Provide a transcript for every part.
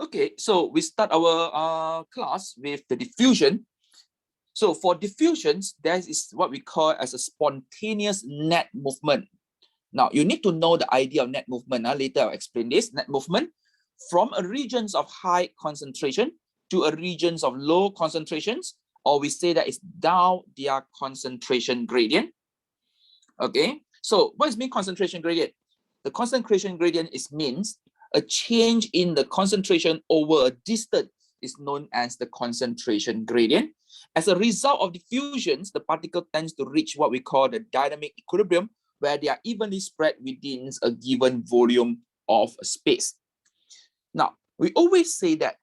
Okay, so we start our class with the diffusion. So for diffusions, there is what we call as a spontaneous net movement. Now you need to know the idea of net movement. Later I'll explain this. Net movement from a regions of high concentration to a regions of low concentrations, or we say that it's down their concentration gradient. Okay, so what is mean concentration gradient? The concentration gradient means a change in the concentration over a distance is known as the concentration gradient. As a result of diffusions, the particle tends to reach what we call the dynamic equilibrium, where they are evenly spread within a given volume of space. Now, we always say that,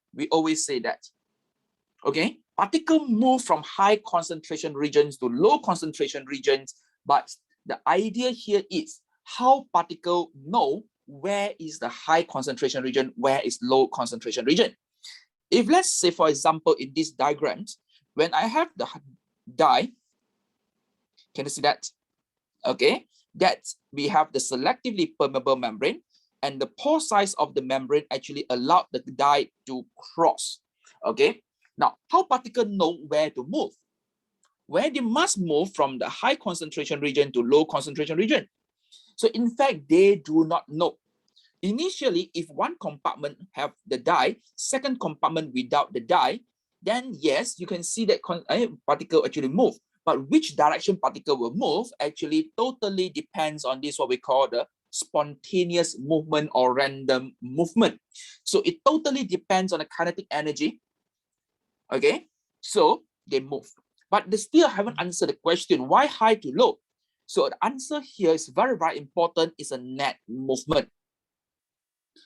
okay, particle move from high concentration regions to low concentration regions, but the idea here is how particle know where is the high concentration region, where is low concentration region. If let's say, for example, in this diagram, when I have the dye, can you see that? Okay, that we have the selectively permeable membrane, and the pore size of the membrane actually allowed the dye to cross. Okay, now how particle know where to move? Where they must move from the high concentration region to low concentration region. So in fact, they do not know. Initially, if one compartment have the dye, second compartment without the dye, then yes, you can see that particle actually move. But which direction particle will move actually totally depends on this, what we call the spontaneous movement or random movement. So it totally depends on the kinetic energy. Okay, so they move. But they still haven't answered the question, why high to low? So the answer here is very, very important, is a net movement.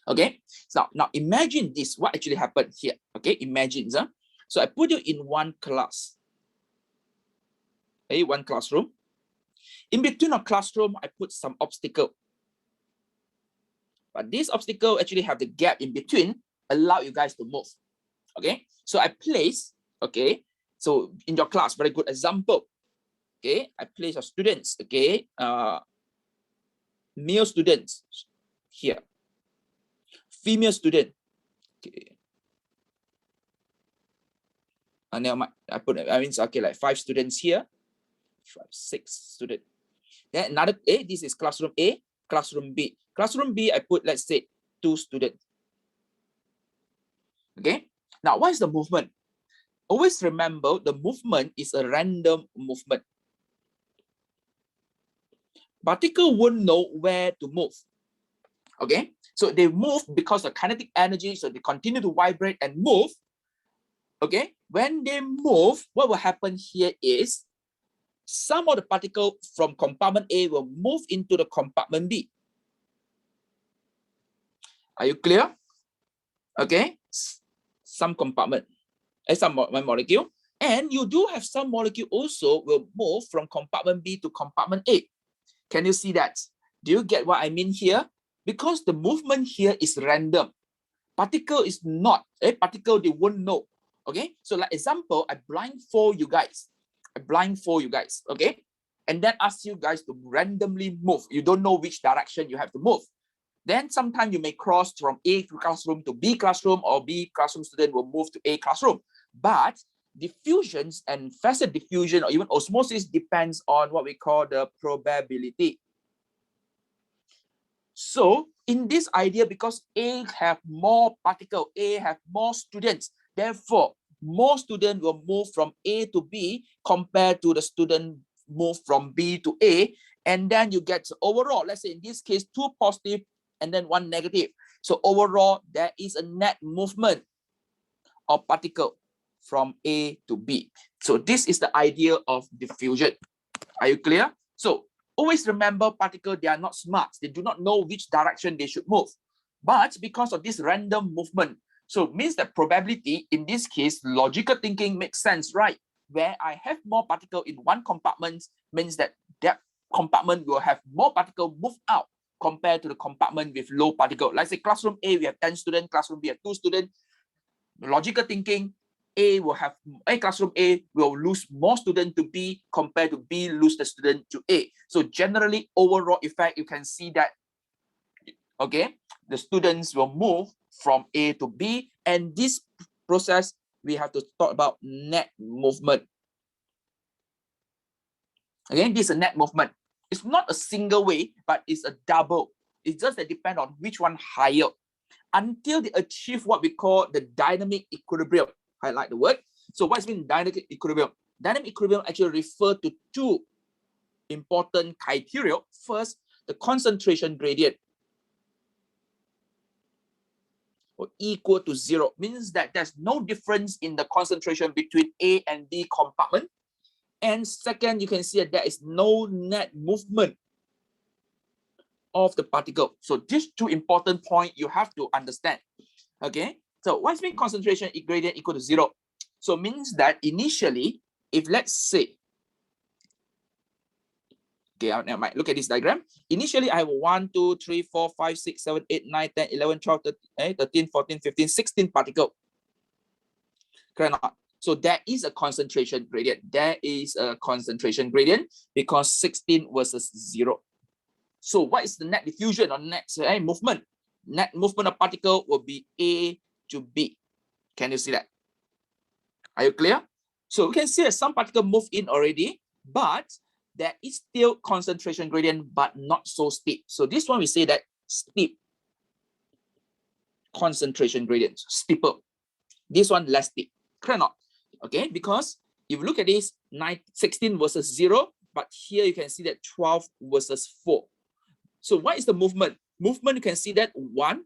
Okay, so now imagine this, what actually happened here. Okay, imagine, so I put you in one class, okay, one classroom. In between a classroom, I put some obstacle. But this obstacle actually have the gap in between, allow you guys to move. Okay, so I place, okay, so in your class, very good example. Okay, I place your students, okay, male students here, female student, okay, and now I put, okay, like 5 students here, 5, 6 students. Then another A, this is classroom A, classroom B. Classroom B, I put, let's say, 2 students. Okay, now what is the movement? Always remember, the movement is a random movement. Particle won't know where to move. Okay, so they move because of kinetic energy, so they continue to vibrate and move. Okay, when they move, what will happen here is some of the particle from compartment A will move into the compartment B. Are you clear? Okay, some compartment, some molecule, and you do have some molecule also will move from compartment B to compartment A. Can you see that? Do you get what I mean here? Because the movement here is random. Particle is not. Particle, they won't know. Okay, so like example, I blindfold you guys. Okay? And then ask you guys to randomly move. You don't know which direction you have to move. Then sometimes you may cross from A classroom to B classroom, or B classroom student will move to A classroom. But diffusions and facet diffusion or even osmosis depends on what we call the probability. So in this idea, because A have more particle, A have more students, therefore more students will move from A to B compared to the student move from B to A, and then you get overall, let's say in this case, 2 positive and then 1 negative. So overall, there is a net movement of particle from A to B. So this is the idea of diffusion. Are you clear? So always remember, particle, they are not smart. They do not know which direction they should move. But because of this random movement, so it means that probability, in this case, logical thinking makes sense, right? Where I have more particle in one compartment means that that compartment will have more particle move out compared to the compartment with low particle. Let's say classroom A, we have 10 students, classroom B have 2 students. Logical thinking, classroom A will lose more students to B compared to B lose the student to A. So generally, overall effect, you can see that, okay, the students will move from A to B, and this process, we have to talk about net movement. Again, this is a net movement. It's not a single way, but it's a double. It's just that depend on which one higher until they achieve what we call the dynamic equilibrium. Highlight the word. So what's mean dynamic equilibrium? Dynamic equilibrium actually refers to two important criteria. First, the concentration gradient or equal to 0 means that there's no difference in the concentration between A and B compartment. And second, you can see that there is no net movement of the particle. So these two important points you have to understand. Okay, so what's mean concentration gradient equal to 0? So means that initially, if let's say, okay, I might look at this diagram. Initially, I have 1, 2, 3, 4, 5, 6, 7, 8, 9, 10, 11, 12, 13, 14, 15, 16 particles. Correct or not? So there is a concentration gradient. There is a concentration gradient because 16 versus 0. So what is the net diffusion or net movement? Net movement of particle will be A to B. Can you see that? Are you clear? So we can see that some particle move in already, but there is still concentration gradient, but not so steep. So this one we say that steep concentration gradient, steeper. This one less steep. Correct or not? Okay, because if you look at this, 16 versus 0, but here you can see that 12 versus 4. So what is the movement? Movement, you can see that 1,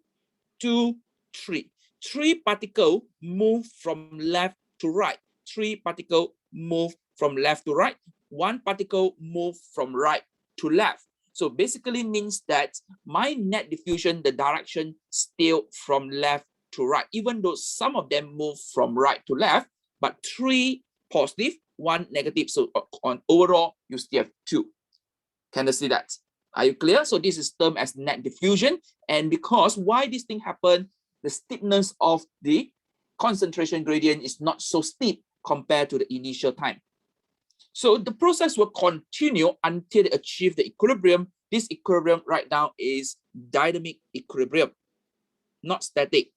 2, 3. 3 particles move from left to right. 3 particles move from left to right. 1 particle move from right to left. So basically means that my net diffusion, the direction still from left to right, even though some of them move from right to left, but 3 positive, 1 negative. So on overall, you still have 2. Can you see that? Are you clear? So this is termed as net diffusion. And because why this thing happened, the steepness of the concentration gradient is not so steep compared to the initial time. So the process will continue until they achieve the equilibrium. This equilibrium right now is dynamic equilibrium, not static.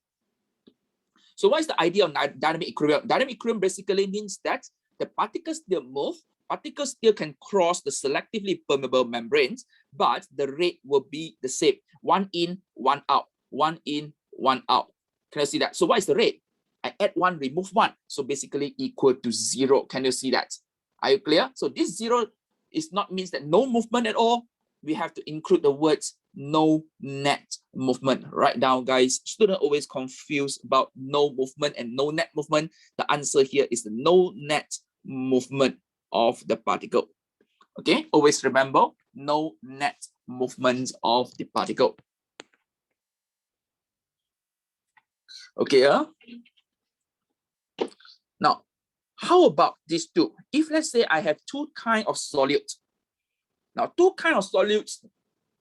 So what is the idea of dynamic equilibrium? Dynamic equilibrium basically means that the particles still move, particles still can cross the selectively permeable membranes, but the rate will be the same. 1 in, 1 out, 1 in, 1 out. Can you see that? So what is the rate? I add 1, remove 1. So basically equal to 0. Can you see that? Are you clear? So this 0 is not means that no movement at all. We have to include the words no net movement. Write down, guys. Students always confused about no movement and no net movement. The answer here is the no net movement of the particle. Okay, always remember no net movement of the particle. Okay, now how about these two? If let's say I have 2 kinds of solids. Now 2 kinds of solids,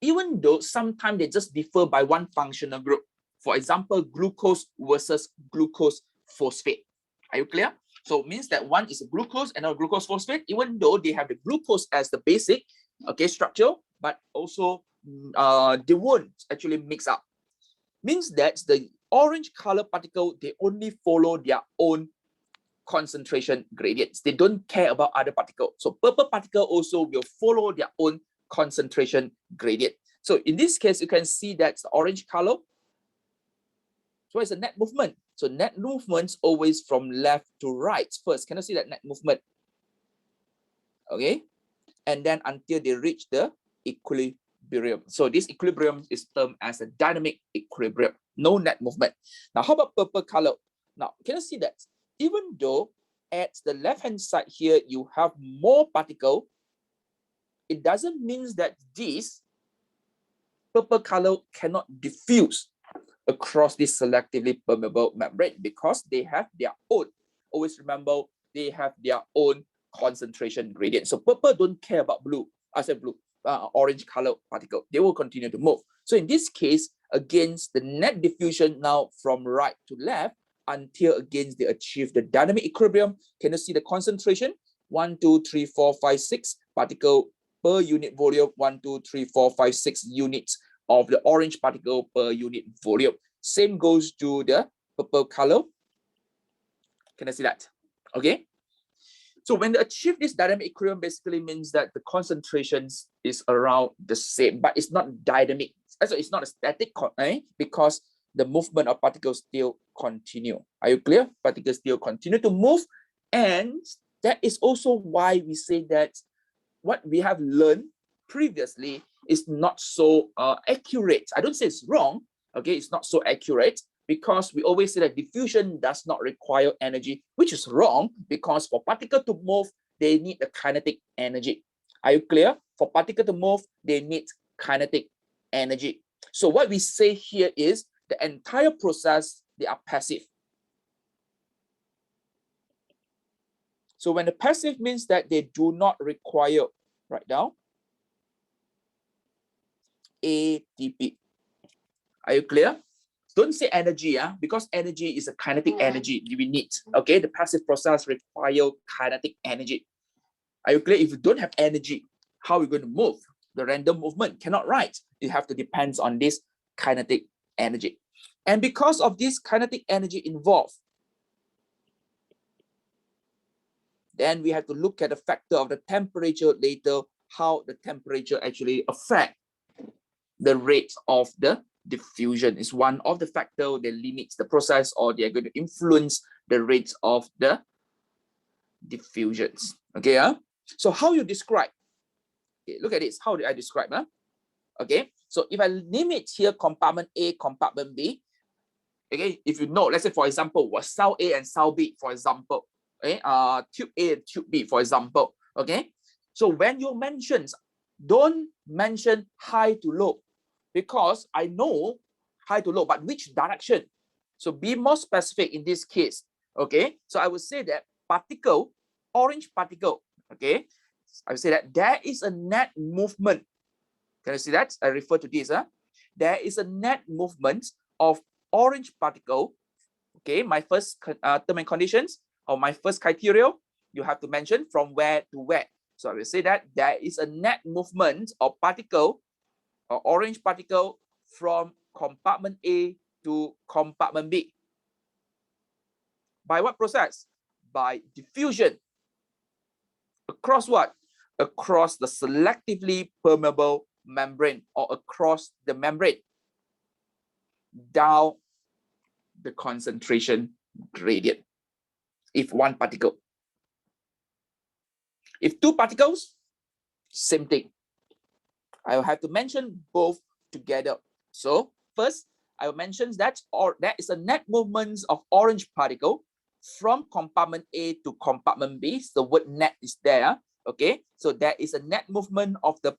even though sometimes they just differ by 1 functional group. For example, glucose versus glucose phosphate. Are you clear? So it means that one is a glucose and another glucose phosphate, even though they have the glucose as the basic, okay, structure, but also they won't actually mix up. Means that the orange color particle, they only follow their own concentration gradients. They don't care about other particles. So purple particle also will follow their own concentration gradient. So in this case, you can see that's the orange color. So it's a net movement. So net movements always from left to right first. Can you see that net movement? Okay. And then until they reach the equilibrium. So this equilibrium is termed as a dynamic equilibrium. No net movement. Now, how about purple color? Now, can you see that? Even though at the left-hand side here, you have more particle, it doesn't mean that this purple color cannot diffuse across this selectively permeable membrane because they have their own. Always remember, they have their own concentration gradient. So purple don't care about blue. I said blue, orange color particle. They will continue to move. So in this case, against the net diffusion now from right to left until against they achieve the dynamic equilibrium. Can you see the concentration? 1, 2, 3, 4, 5, 6 particle per unit volume. 1, 2, 3, 4, 5, 6 units of the orange particle per unit volume. Same goes to the purple color. Can I see that? Okay. So when they achieve this dynamic equilibrium, basically means that the concentrations is around the same, but it's not dynamic. So it's not a static, because the movement of particles still continue. Are you clear? Particles still continue to move. And that is also why we say that what we have learned previously is not so accurate. I don't say it's wrong. Okay, it's not so accurate, because we always say that diffusion does not require energy, which is wrong, because for particle to move, they need a kinetic energy. Are you clear? For particle to move, they need kinetic energy. So what we say here is the entire process, they are passive. So when the passive means that they do not require, write down, ATP. Are you clear? Don't say energy, because energy is a kinetic energy we need. Okay, the passive process require kinetic energy. Are you clear? If you don't have energy, how are you going to move? The random movement cannot write. You have to depend on this kinetic energy. And because of this kinetic energy involved, then we have to look at the factor of the temperature later, how the temperature actually affect the rate of the diffusion. Is one of the factors that limits the process, or they are going to influence the rate of the diffusions. Okay, so how you describe? Okay, look at this. How do I describe? Okay, so if I name it here compartment A, compartment B. Okay, if you know, let's say for example, was cell A and cell B, for example. Okay, tube A and tube B, for example. Okay, so when you mention, don't mention high to low, because I know high to low, but which direction? So be more specific in this case. Okay, so I would say that particle, orange particle. Okay, I would say that there is a net movement. Can you see that? I refer to this. There is a net movement of orange particle. Okay, my first term and conditions, or my first criteria, you have to mention from where to where. So I will say that there is a net movement of particle, or orange particle, from compartment A to compartment B. By what process? By diffusion. Across what? Across the selectively permeable membrane, or across the membrane, down the concentration gradient. If one particle. If two particles, same thing. I will have to mention both together. So first, I will mention that there is a net movement of orange particle from compartment A to compartment B. So the word net is there. Okay, so there is a net movement of the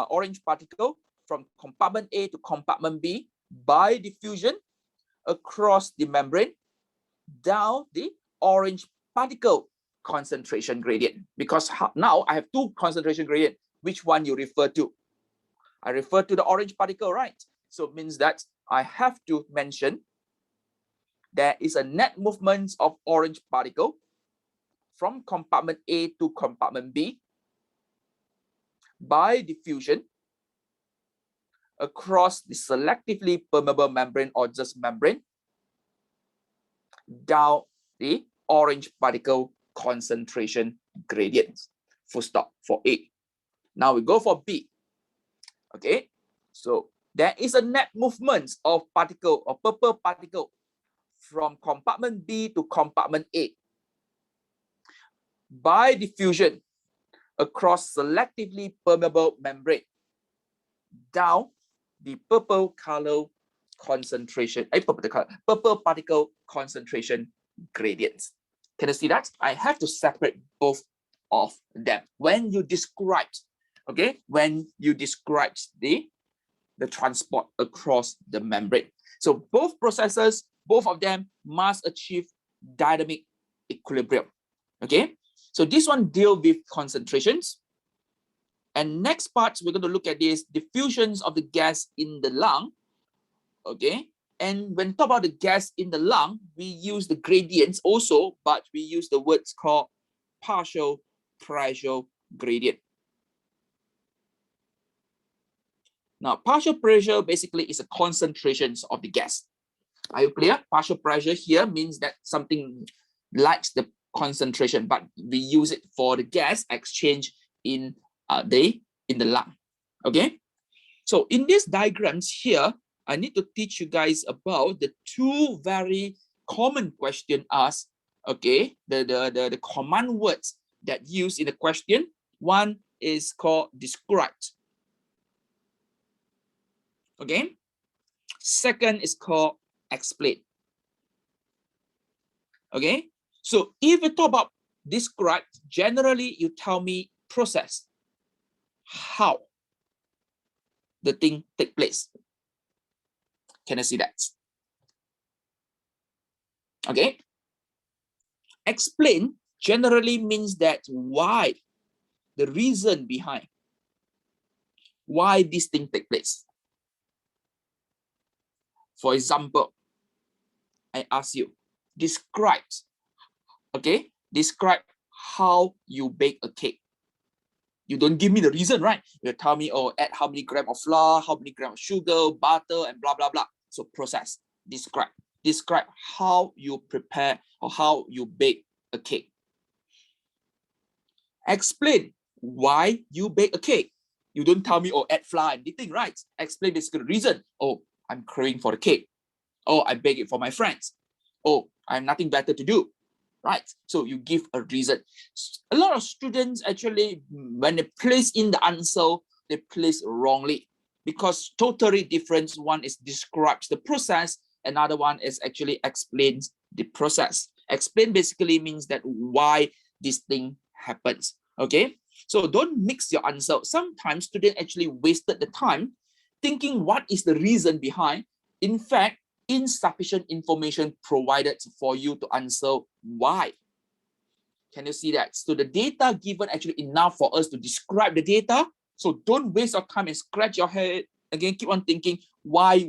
orange particle from compartment A to compartment B by diffusion across the membrane down the orange particle concentration gradient. Because now I have two concentration gradient. Which one you refer to? I refer to the orange particle, right? So it means that I have to mention there is a net movement of orange particle from compartment A to compartment B by diffusion across the selectively permeable membrane, or just membrane, down the orange particle concentration gradient. Full stop for A. Now we go for B. Okay, so there is a net movement of particle, or purple particle, from compartment B to compartment A by diffusion across selectively permeable membrane down the purple color concentration, purple particle concentration gradients. Can you see that? I have to separate both of them when you describe, okay, when you describe the transport across the membrane. So both processes, both of them must achieve dynamic equilibrium. Okay, so this one deals with concentrations. And next part, we're going to look at this diffusions of the gas in the lung. Okay, and when talk about the gas in the lung, we use the gradients also, but we use the words called partial pressure gradient. Now, partial pressure basically is a concentrations of the gas. Are you clear? Partial pressure here means that something lacks the concentration, but we use it for the gas exchange in the lung. Okay. So in these diagrams here, I need to teach you guys about the two very common question asked. Okay, the command words that used in the question. One is called described. Okay. Second is called explain. Okay. So if we talk about describe, generally you tell me process, how the thing take place. Can I see that? Okay. Explain generally means that why, the reason behind why this thing take place. For example, I ask you, describe, okay? Describe how you bake a cake. You don't give me the reason, right? You tell me, oh, add how many grams of flour, how many grams of sugar, butter, and blah, blah, blah. So process, describe. Describe how you prepare or how you bake a cake. Explain why you bake a cake. You don't tell me, oh, add flour and anything, right? Explain basically the reason. Oh, I'm craving for the cake. Oh, I bake it for my friends. Oh, I have nothing better to do, right? So you give a reason. A lot of students actually, when they place in the answer, they place wrongly because totally different. One is describes the process. Another one is actually explains the process. Explain basically means that why this thing happens. Okay, so don't mix your answer. Sometimes students actually wasted the time thinking what is the reason behind. In fact, insufficient information provided for you to answer why. Can you see that? So the data given actually enough for us to describe the data. So don't waste your time and scratch your head again. Keep on thinking why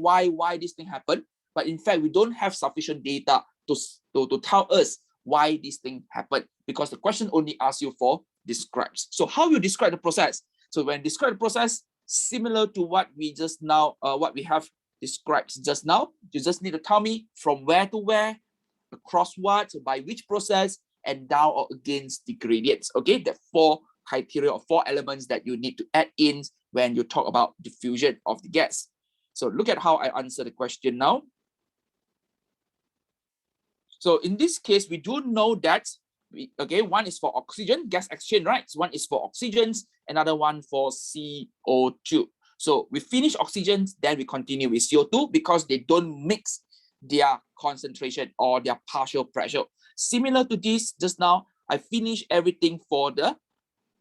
this thing happened. But in fact, we don't have sufficient data to tell us why this thing happened because the question only asks you for describes. So how you describe the process? So when describe the process, similar to what we just now, what we have described just now, you just need to tell me from where to where, across what, by which process, and down or against the gradients. Okay, the four criteria or four elements that you need to add in when you talk about diffusion of the gas. So look at how I answer the question now. So in this case, we do know that one is for oxygen, gas exchange, right? So one is for oxygens, another one for CO2. So we finish oxygens, then we continue with CO2 because they don't mix their concentration or their partial pressure. Similar to this, just now, I finish everything for the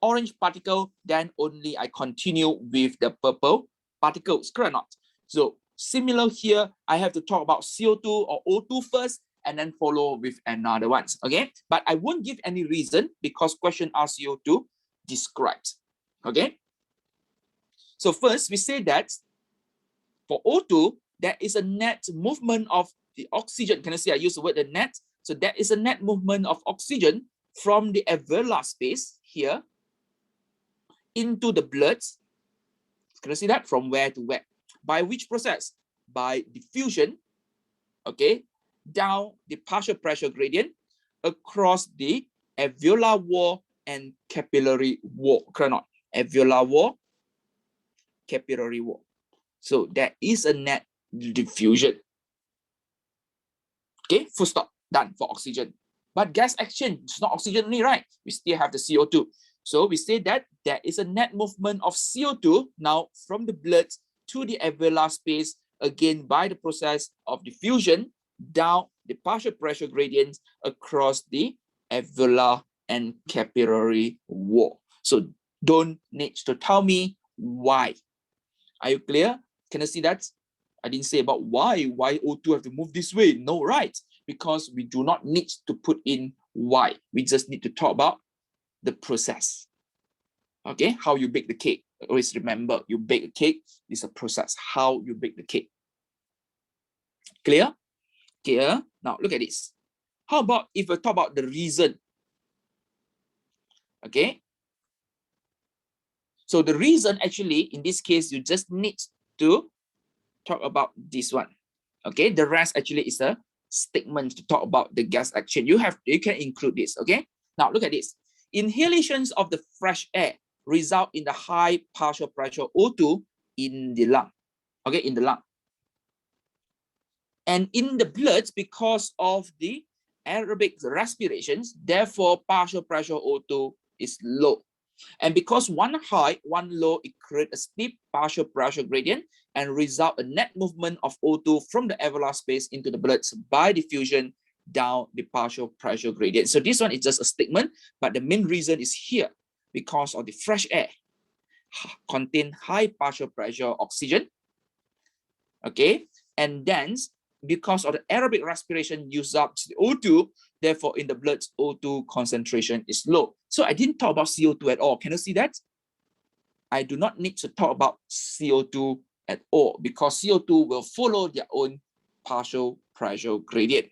orange particle, then only I continue with the purple particles, correct or not? So similar here, I have to talk about CO2 or O2 first, and then follow with another ones, okay? But I won't give any reason because question asks you to describe, okay? So first, we say that for O2, there is a net movement of the oxygen. Can you see I use the word the net? So there is a net movement of oxygen from the alveolar space here into the blood. Can you see that? From where to where? By which process? By diffusion, okay? Down the partial pressure gradient across the alveolar wall and capillary wall. Correct or not? Alveolar wall, capillary wall. So there is a net diffusion. Okay, full stop, done for oxygen. But gas exchange, it's not oxygen only, right? We still have the CO2. So we say that there is a net movement of CO2 now from the blood to the alveolar space, again by the process of diffusion down the partial pressure gradients across the alveolar and capillary wall. So don't need to tell me why. Are you clear? Can I see that? I didn't say about why O2 have to move this way. No, right? Because we do not need to put in why. We just need to talk about the process. Okay, how you bake the cake. Always remember, you bake a cake is a process. How you bake the cake. Clear? Clear? Now look at this. How about if we talk about the reason? Okay. So the reason actually, in this case, you just need to talk about this one. Okay, the rest actually is a statement to talk about the gas exchange. You can include this. Okay, now look at this. Inhalations of the fresh air result in the high partial pressure O2 in the lung. Okay, in the lung. And in the blood, because of the aerobic respirations, therefore partial pressure O2 is low. And because one high, one low, it creates a steep partial pressure gradient and result a net movement of O2 from the alveolar space into the blood by diffusion down the partial pressure gradient. So this one is just a statement, but the main reason is here because of the fresh air contain high partial pressure oxygen. Okay, and then because of the aerobic respiration use up the O2, therefore in the blood O2 concentration is low. So I didn't talk about CO2 at all. Can you see that? I do not need to talk about CO2 at all because CO2 will follow their own partial pressure gradient.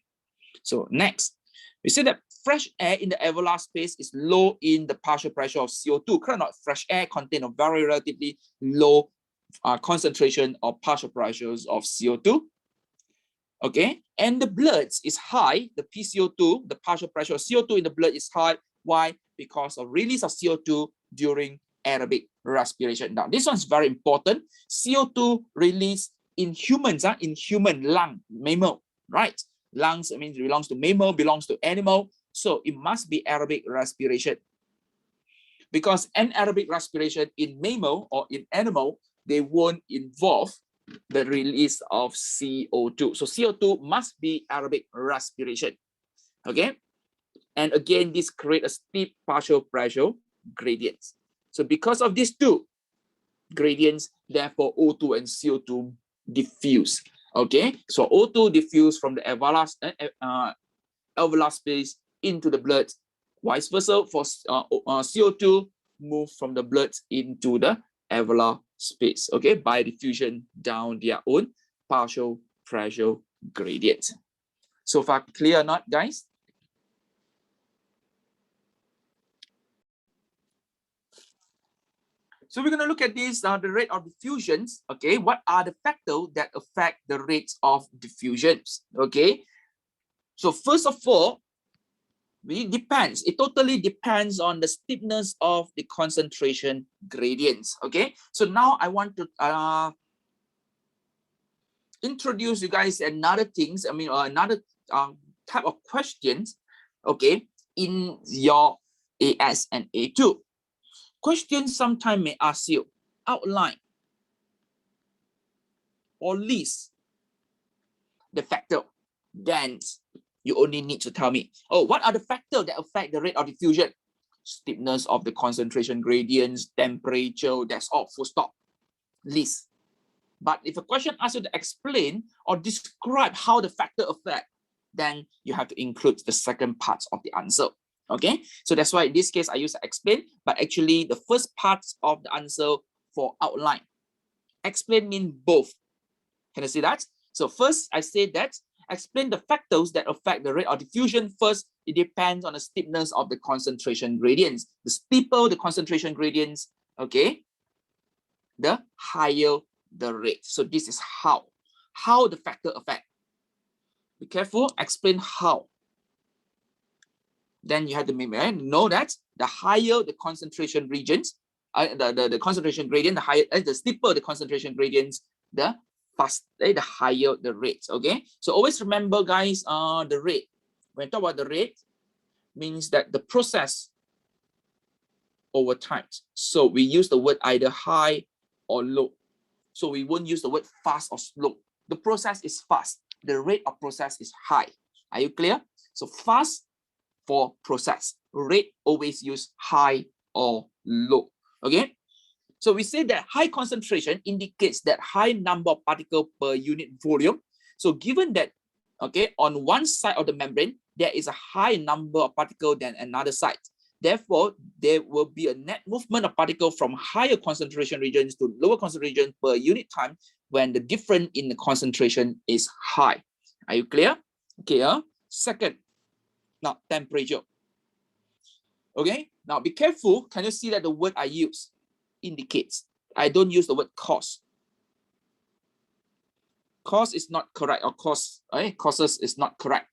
So next, we see that fresh air in the alveolar space is low in the partial pressure of CO2. Currently, fresh air contain a very relatively low concentration of partial pressures of CO2. Okay, and the blood is high, the PCO2, the partial pressure of CO2 in the blood is high. Why? Because of release of CO2 during aerobic respiration. Now, this one's very important. CO2 release in humans, in human lung, mammal, right? Lungs, I mean, it belongs to mammal, belongs to animal. So it must be aerobic respiration. Because anaerobic respiration in mammal or in animal, they won't involve the release of CO2. So CO2 must be aerobic respiration. Okay. And again, this creates a steep partial pressure gradient. So because of these two gradients, therefore O2 and CO2 diffuse. Okay. So O2 diffuse from the alveolar space into the blood. Vice versa for CO2 move from the blood into the alveolar space, okay, by diffusion down their own partial pressure gradient. So far clear or not, guys? So we're going to look at this, the rate of diffusions, okay? What are the factors that affect the rates of diffusions, okay? So first of all, it totally depends on the steepness of the concentration gradients. Okay, so now I want to introduce you guys another things. I mean, another type of questions. Okay, in your AS and A2 questions, sometimes may ask you outline or list the factor. Then you only need to tell me, oh, what are the factors that affect the rate of diffusion? Steepness of the concentration gradients, temperature, that's all, full stop. List. But if a question asks you to explain or describe how the factor affect, then you have to include the second part of the answer. Okay, so that's why in this case I use explain, but actually the first part of the answer for outline. Explain means both. Can you see that? So first I say that explain the factors that affect the rate of diffusion. First, it depends on the steepness of the concentration gradients. The steeper the concentration gradients, okay, the higher the rate. So this is how the factor affect. Be careful, explain how. Then you have to know that the higher the concentration regions, the concentration gradient, the higher, the steeper the concentration gradients, the higher the rates. Okay, so always remember, guys, the rate. When I talk about the rate, means that the process over time. So we use the word either high or low. So we won't use the word fast or slow. The process is fast. The rate of process is high. Are you clear? So fast for process. Rate always use high or low. Okay. So we say that high concentration indicates that high number of particles per unit volume. So given that, okay, on one side of the membrane, there is a high number of particles than another side. Therefore, there will be a net movement of particles from higher concentration regions to lower concentration regions per unit time when the difference in the concentration is high. Are you clear? Okay. Second, now temperature. Okay. Now be careful. Can you see that the word I use indicates? I don't use the word cause. cause is not correct, or causes is not correct.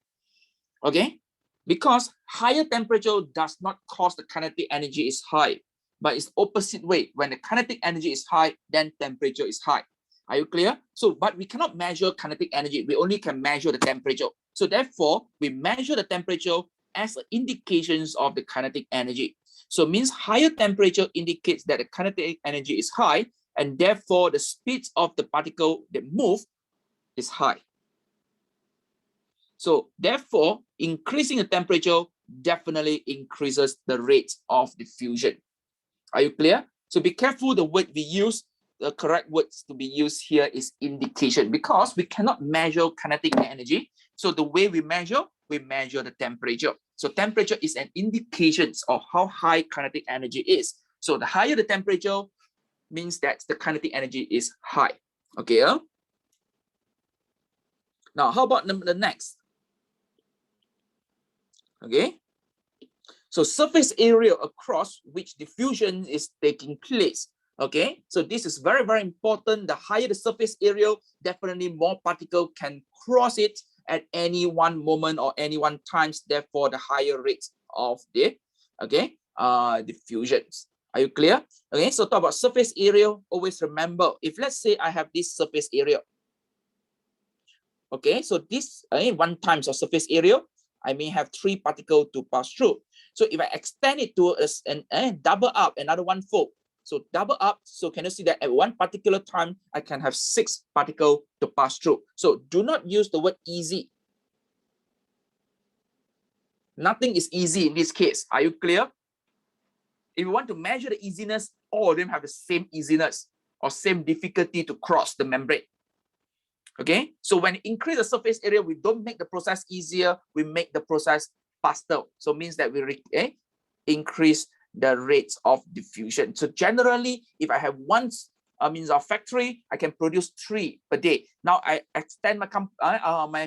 Okay, because higher temperature does not cause the kinetic energy is high, but it's opposite way. When the kinetic energy is high, then temperature is high. Are you clear? So, but we cannot measure kinetic energy. We only can measure the temperature. So therefore, we measure the temperature as indications of the kinetic energy. So it means higher temperature indicates that the kinetic energy is high, and therefore the speed of the particle that move is high. So therefore, increasing the temperature definitely increases the rate of diffusion. Are you clear? So be careful the word we use. The correct words to be used here is indication, because we cannot measure kinetic energy. So the way we measure the temperature. So temperature is an indication of how high kinetic energy is. So the higher the temperature means that the kinetic energy is high. Okay. Now, how about the next? Okay. So surface area across which diffusion is taking place. Okay, so this is very, very important. The higher the surface area, definitely more particle can cross it at any one moment or any one times. Therefore, the higher rate of the diffusions. Are you clear? Okay, so talk about surface area. Always remember, if let's say I have this surface area. Okay, so this 1 times of surface area, I may have 3 particles to pass through. So if I extend it to double up another 1/4, so double up, so can you see that at one particular time, I can have 6 particles to pass through. So do not use the word easy. Nothing is easy in this case. Are you clear? If you want to measure the easiness, all of them have the same easiness or same difficulty to cross the membrane. Okay, so when we increase the surface area, we don't make the process easier, we make the process faster. So it means that we increase the rates of diffusion. So generally, if I have a factory, I can produce 3 per day. Now I extend my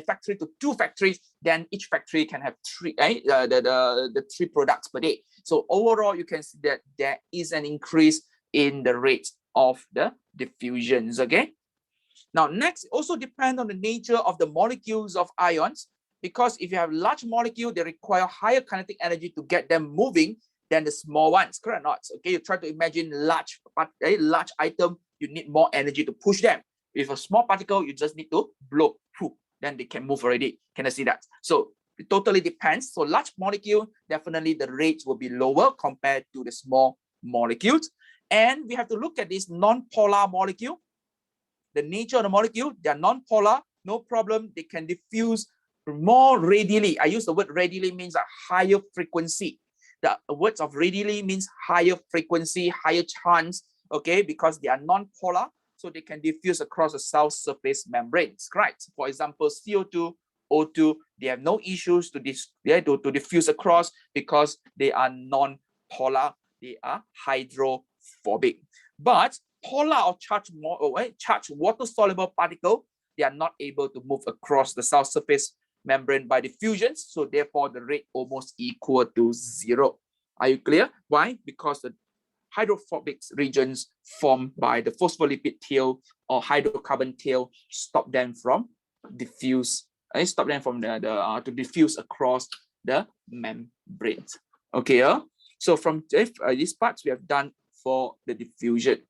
factory to 2 factories, then each factory can have 3 the 3 products per day. So overall, you can see that there is an increase in the rate of the diffusions. Okay. Now, next, also depend on the nature of the molecules of ions, because if you have large molecule, they require higher kinetic energy to get them moving than the small ones, correct or not? Okay, you try to imagine large item, you need more energy to push them. With a small particle, you just need to blow through, then they can move already. Can I see that? So it totally depends. So large molecule, definitely the rates will be lower compared to the small molecules. And we have to look at this non-polar molecule. The nature of the molecule, they are non-polar, no problem. They can diffuse more radially. I use the word radially means a higher frequency. The words of radially means higher frequency, higher chance, okay, because they are non-polar, so they can diffuse across the cell surface membranes, right? For example, CO2, O2, they have no issues to diffuse across because they are non-polar, they are hydrophobic. But polar or charged water-soluble particle, they are not able to move across the cell surface membrane by diffusions, so therefore the rate almost equal to 0. Are you clear? Why? Because the hydrophobic regions formed by the phospholipid tail or hydrocarbon tail stop them from diffuse. Stop them from to diffuse across the membranes. Okay, so from these parts we have done for the diffusion.